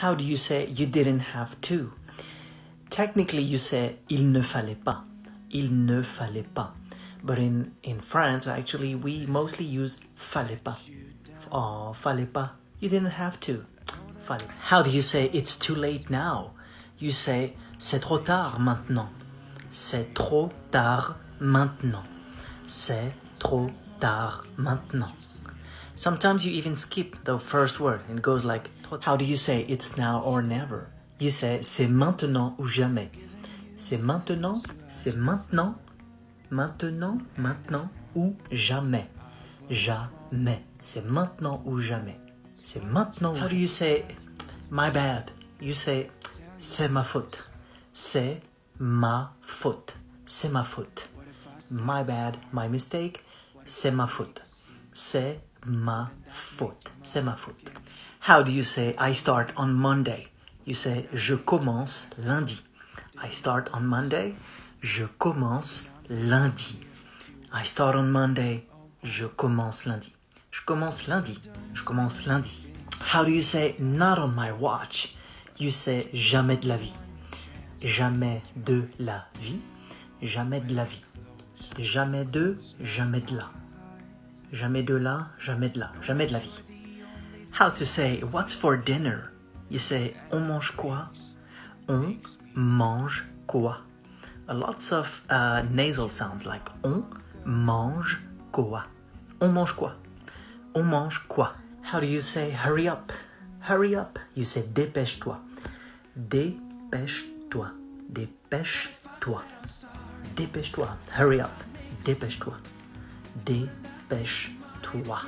How do you say you didn't have to? Technically, you say il ne fallait pas. Il ne fallait pas. But in France, actually, we mostly use fallait pas. Oh, fallait pas. You didn't have to. Fallait. How do you say it's too late now? You say c'est trop tard maintenant. C'est trop tard maintenant. C'est trop tard maintenant. Sometimes you even skip the first word and it goes like, how do you say it's now or never? You say c'est maintenant ou jamais. C'est maintenant, maintenant, maintenant ou jamais. Jamais. C'est maintenant ou jamais. C'est maintenant. How do you say my bad? You say c'est ma faute. C'est ma faute. C'est ma faute. My bad, my mistake. C'est ma faute. C'est ma faute. C'est ma faute. How do you say I start on Monday? You say je commence lundi. I start on Monday. Je commence lundi. I start on Monday. Je commence lundi. Je commence lundi. Je commence lundi. How do you say not on my watch? You say jamais de la vie. Jamais de la vie. Jamais de la vie. Jamais de là. Jamais de là, jamais de là. Jamais de la vie. How to say what's for dinner? You say on mange quoi? On mange quoi? Lots of nasal sounds like on mange quoi? On mange quoi? On mange quoi? How do you say hurry up? Hurry up. You say dépêche-toi. Dépêche-toi. Dépêche-toi. Dépêche-toi. Hurry up. Dépêche-toi. Dépêche-toi.